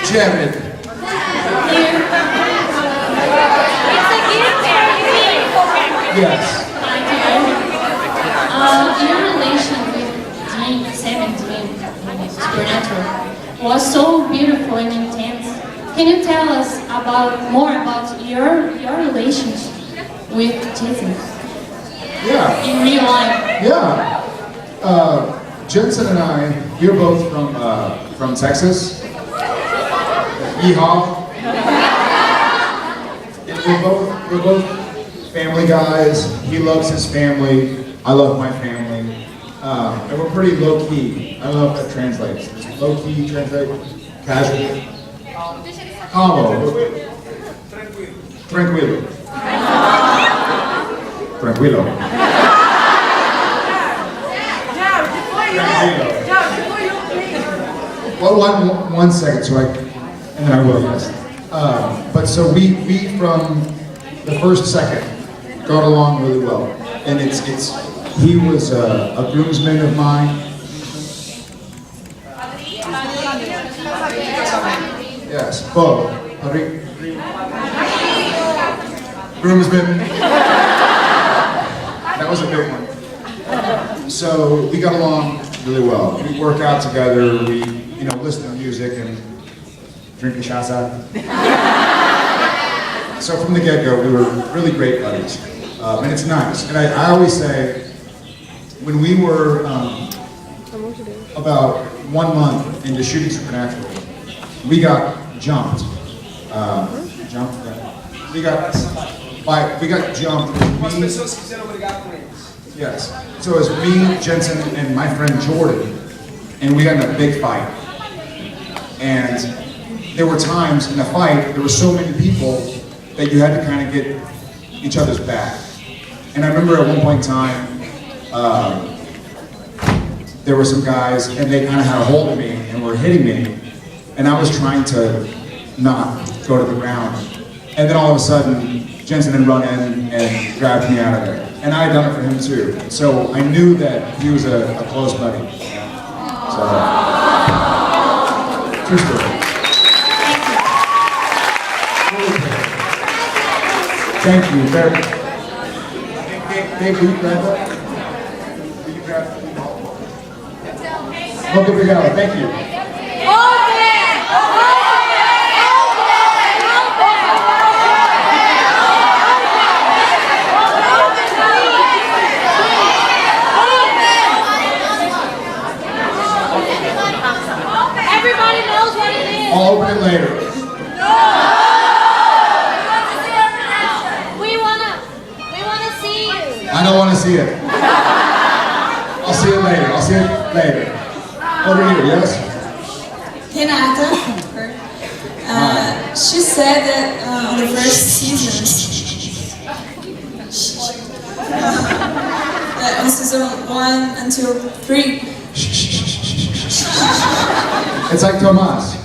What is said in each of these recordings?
Jared. Yes. Your relation with Dream 17 Supernatural was so beautiful and intense. Can you tell us more about your relationship with Jesus? Yeah. In real life? Yeah. Jensen and I, we're both from Texas. Yeehaw. And we're both family guys. He loves his family. I love my family. And we're pretty low key. I don't know if that translates. Low key translate? Casual? Calmo. Tranquilo. Tranquilo. Well, one second, and then I will, yes. But so we from the first second got along really well, and he was a groomsman of mine. Yes, Bo, groomsman. That was a big one. So we got along really well. We work out together. We, listen to music and drink cachaça. So from the get-go, we were really great buddies, and it's nice. And I always say, when we were about 1 month into shooting Supernatural, we got jumped. We got jumped. Yes. So it was me, Jensen, and my friend Jordan, and we got in a big fight. And there were times in a fight, there were so many people that you had to kind of get each other's back. And I remember at one point in time, there were some guys, and they kind of had a hold of me and were hitting me, and I was trying to not go to the ground. And then all of a sudden, Jensen had run in and grabbed me out of there. And I had done it for him too. So I knew that he was a close buddy. So, true story. Thank you. Thank you. Will you grab that? Will you grab that? Muito obrigado. Thank you. I'll open it later. We wanna see you. I don't want to see it. I'll see it later. Over here, yes? Renata, she said that on the first season, on season 1 until 3. It's like Tomas.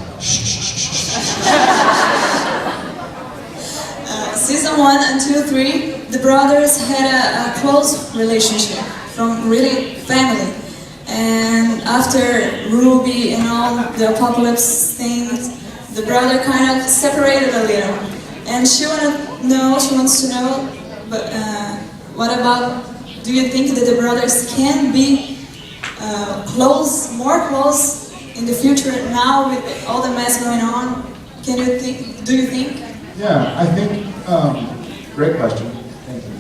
Season 1 until 3, the brothers had a close relationship, from really family. And after Ruby and all the apocalypse things, the brother kind of separated a little. And she wants to know, but what about, do you think that the brothers can be more close in the future now with all the mess going on? Do you think? Yeah, I think, great question. Thank you.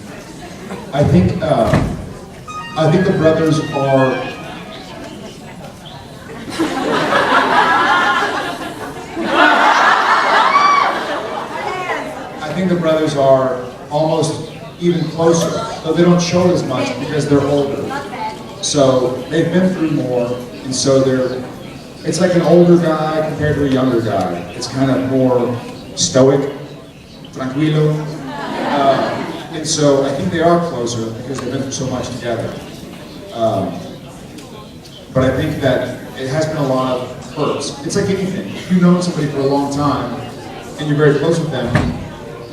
I think the brothers are, almost even closer, though they don't show as much because they're older. So they've been through more, and so it's like an older guy compared to a younger guy. It's kind of more stoic, tranquilo. And so I think they are closer because they've been through so much together. But I think that it has been a lot of hurts. It's like anything. If you've known somebody for a long time and you're very close with them,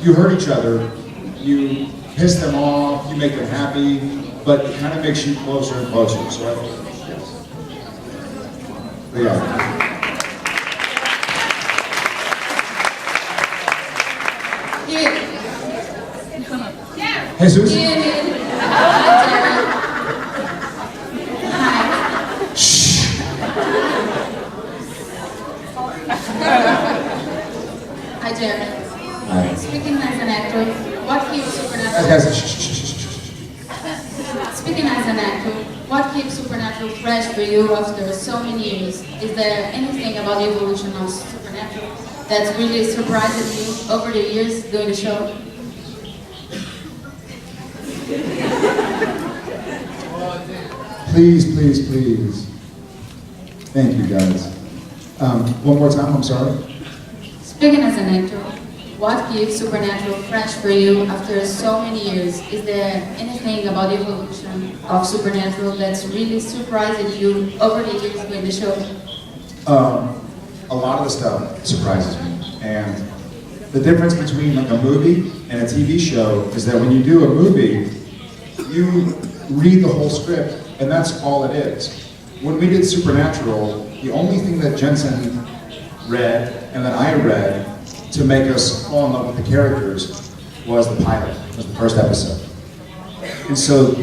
you hurt each other, you piss them off, you make them happy, but it kind of makes you closer and closer. So I think, yes. But yeah. Jesus? Hi. Shh. Hi, Jeremy. Hi. Speaking as an actor, what keeps Supernatural? Guys, shh, shh, shh, shh, shh. Speaking as an actor, what keeps Supernatural fresh for you after so many years? Is there anything about the evolution of Supernatural that's really surprised you over the years doing the show? Please, please, please. Thank you, guys. One more time, I'm sorry. Speaking as an actor, what keeps Supernatural fresh for you after so many years? Is there anything about the evolution of Supernatural that's really surprised you over the years doing the show? A lot of the stuff surprises me. And the difference between like a movie and a TV show is that when you do a movie, you read the whole script, and that's all it is. When we did Supernatural, the only thing that Jensen read and that I read to make us fall in love with the characters was the pilot, was the first episode. And so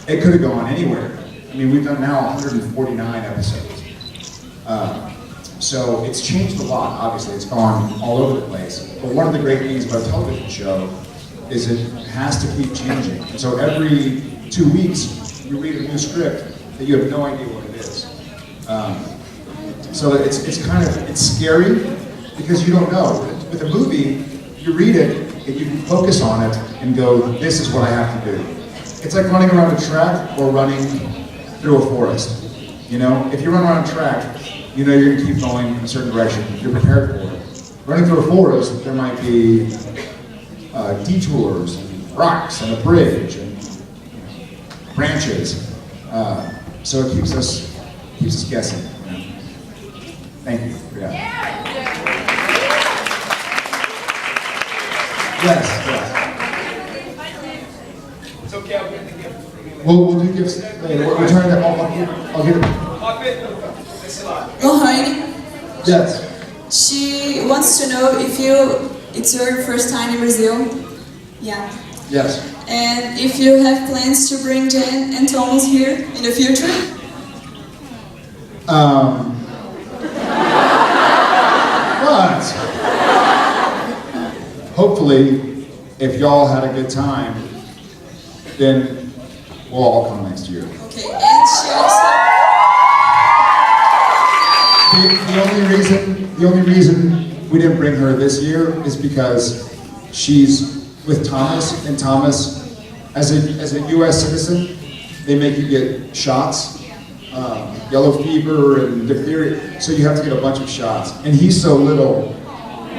it could have gone anywhere. I mean, we've done now 149 episodes. So it's changed a lot, obviously. It's gone all over the place. But one of the great things about a television show is it has to keep changing. And so every 2 weeks, you read a new script that you have no idea what it is. So it's scary because you don't know. With a movie, you read it and you can focus on it and go, this is what I have to do. It's like running around a track or running through a forest. You know, if you run around a track, you know you're gonna keep going in a certain direction. You're prepared for it. Running through a forest, there might be detours, and rocks, and a bridge, and branches. So it keeps us guessing. You know? Thank you. Yeah. Yes. It's okay, I'll get the gift. We'll do gifts later. We'll return that. I'll get it. Oh, Heidi. Yes. She wants to know if it's your first time in Brazil. Yeah. Yes. And if you have plans to bring Jen and Thomas here in the future. But hopefully, if y'all had a good time, then we'll all come next year. Okay, and she also. The only reason we didn't bring her this year is because she's with Thomas, and Thomas, as a U.S. citizen, they make you get shots, yellow fever and diphtheria, so you have to get a bunch of shots. And he's so little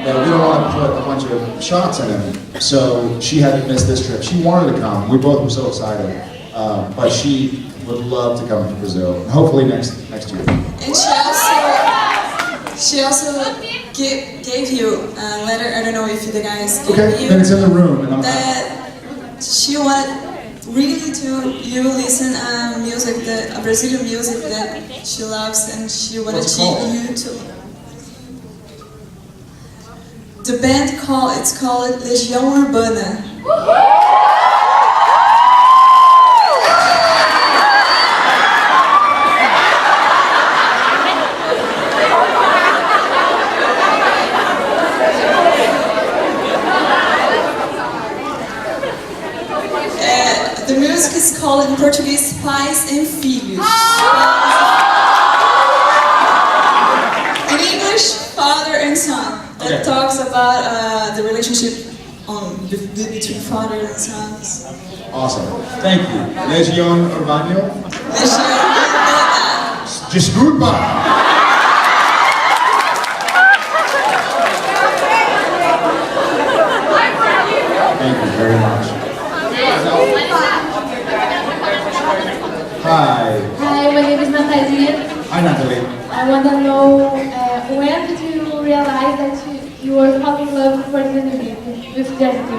that we don't want to put a bunch of shots in him, so she had to miss this trip. She wanted to come. We both were so excited, but she would love to come to Brazil. Hopefully next year. And she also gave you a letter. I don't know if the guys gave Okay, you. then it's in the room, and I'm That she wanted really to you listen music, a Brazilian music that she loves, and she wanted What's it called? you to. The band it's called Legião Urbana. The music is called in Portuguese Pais e Filhos. In English, father and son. That talks about the relationship between father and sons. awesome. Thank you. Legião Urbana. Legião Urbana. Desculpa. Thank you very much. Hi. Hi, my name is Natalia. Hi, Natalie. I want to know when did you realize that you were falling in love for the movie with Jessica?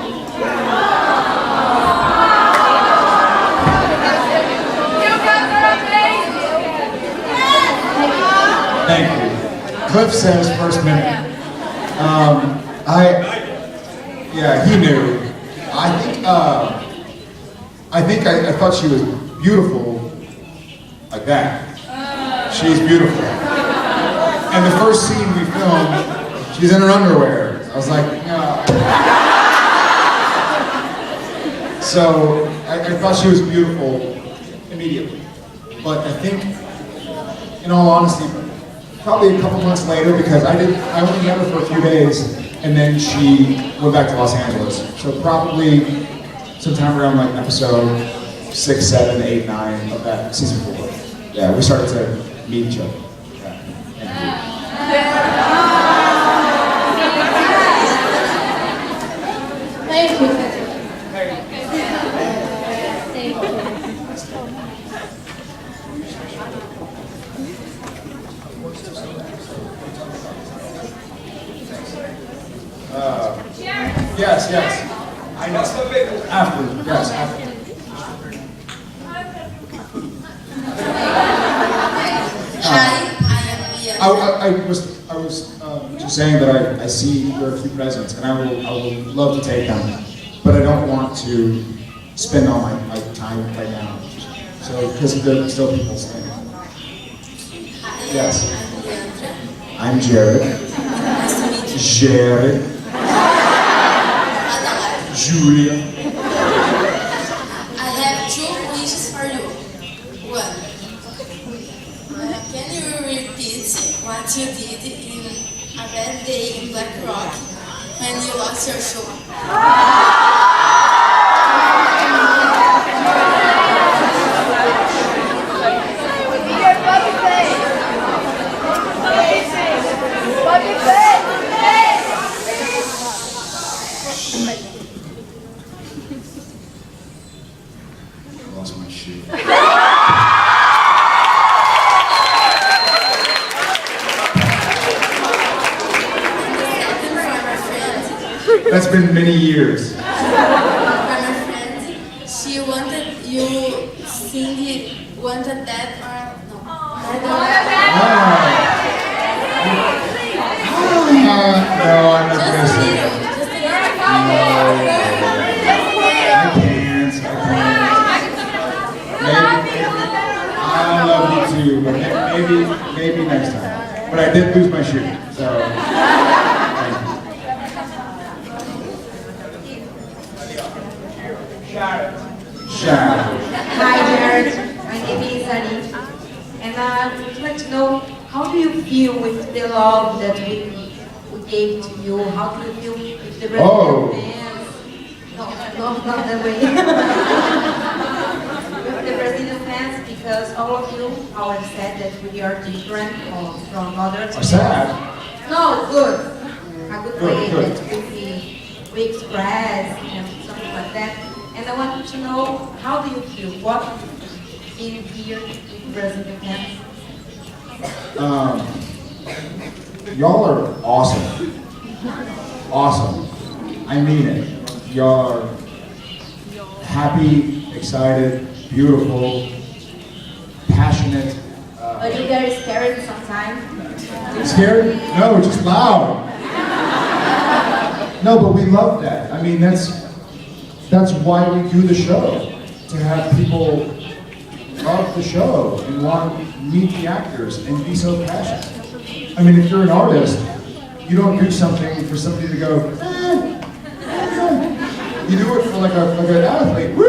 Thank you. Cliff says first minute. He knew. I thought she was beautiful like that. She's beautiful. And the first scene we filmed, she's in her underwear. I was like, no. So I thought she was beautiful immediately. But I think, in all honesty, probably a couple months later, because I only met her for a few days, and then she went back to Los Angeles. So probably sometime around like episode 6, 7, 8, 9 of that season 4. Yeah, we started to meet each other. Thank you. Yes, yes. I know. After, yes, after. I was just saying that I see there are a few presents, and I will love to take them, but I don't want to spend all my time right now. So, because there are still people standing. Yes. I'm Jared. Jared. Julia. I have 2 wishes for you. 1. Can you repeat what you did in a bad day in Black Rock when you lost your show? I lost my shoe. That's been many years. From a friend, she wanted you wanted that or no? No, I'm not gonna say it. I can't. Maybe, I love you too, but maybe next time. But I did lose my shoe, so. Sharon. Hi Jared, my name is Ani, and I would like to know, how do you feel with the love that we gave to you? How do you feel with the Brazilian fans? No, not that way. With the Brazilian fans, because all of you always said that we are different from other Are sad? No, good. A good way Good. that we express and something like that. And I want to know, how do you feel? What in here with Brazilian fans? Y'all are awesome. Awesome. I mean it. Y'all are happy, excited, beautiful, passionate. But you get scared sometimes? Scared? No, just loud. No, but we love that. I mean, that's why we do the show. To have people love the show and want to meet the actors and be so passionate. I mean, if you're an artist, you don't do something for somebody to go, you do it for like an athlete, woo!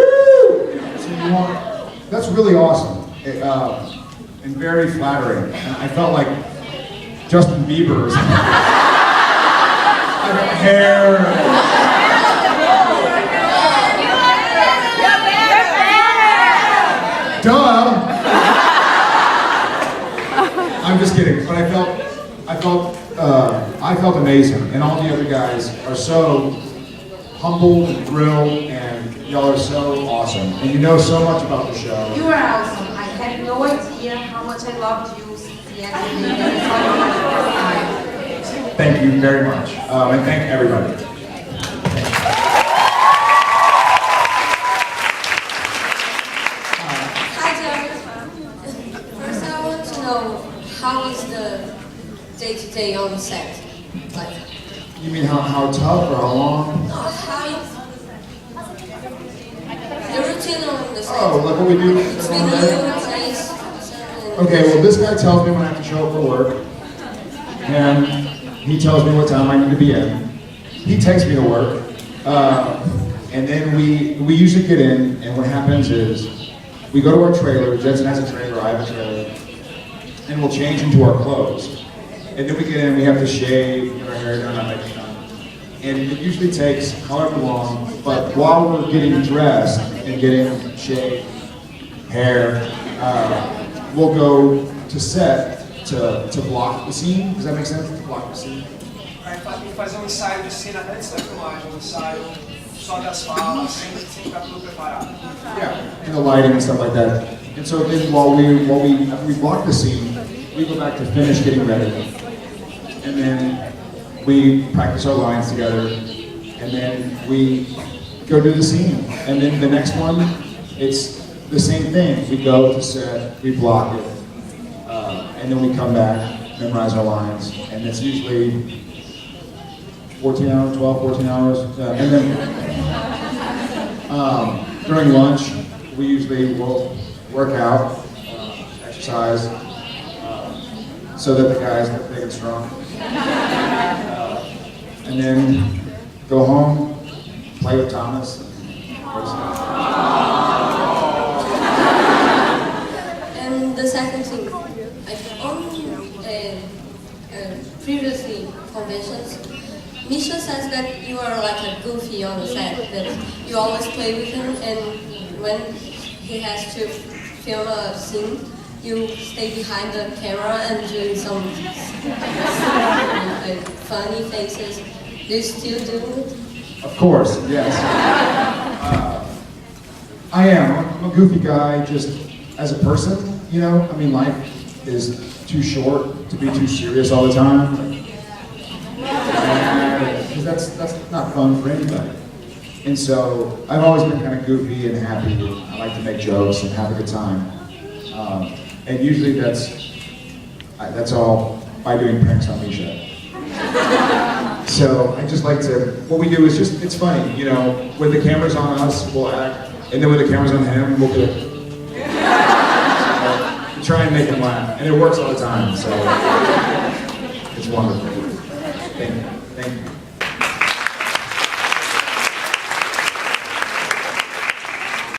So you want, that's really awesome and very flattering. And I felt like Justin Bieber's hair. Duh! I'm just kidding, but I felt amazing, and all the other guys are so humble and thrilled, and y'all are so awesome, and you know so much about the show. You are awesome. I had no idea how much I loved you since the end of the day. Thank you very much, and thank everybody. Hi, Jared. First, I want to know, how is the day-to-day on set? Like, You mean how tough or how long? how routine on the set. Oh, like what we do It's been every day? new, nice. Okay, well this guy tells me when I have to show up for work, and he tells me what time I need to be in. He takes me to work, and then we usually get in, and what happens is, we go to our trailer, Jensen has a trailer, I have a trailer, and we'll change into our clothes. And then we get in, we have to shave, get our hair done, our makeup done. And it usually takes however long, but while we're getting dressed and getting shaved, hair, we'll go to set to block the scene. Does that make sense? To block the scene. Aí fazer um ensaio de cena antes da filmagem, um ensaio só das falas, sem estar tudo preparado. Yeah, and the lighting and stuff like that. And so then after we block the scene, we go back to finish getting ready. And then we practice our lines together. And then we go do the scene. And then the next one, it's the same thing. We go to set, we block it, and then we come back, memorize our lines. And it's usually 14 hours, 12, 14 hours. And then during lunch, we usually will work out, exercise, so that the guys get big and strong. And then go home, play with Thomas. And the second thing, like on previously conventions, Misha says that you are like a goofy on the set, that you always play with him, and when he has to film a scene, you stay behind the camera and do some like, funny faces. Do you still do it? Of course, yes. I am. I'm a goofy guy just as a person, you know? I mean, life is too short to be too serious all the time. Because that's not fun for anybody. And so I've always been kind of goofy and happy. I like to make jokes and have a good time. And usually that's all by doing pranks on Misha. So I just like to, what we do is just, it's funny, you know, when the camera's on us, we'll act, and then when the camera's on him, we'll do it. So, try and make him laugh, and it works all the time, so it's wonderful. Thank you. Thank you.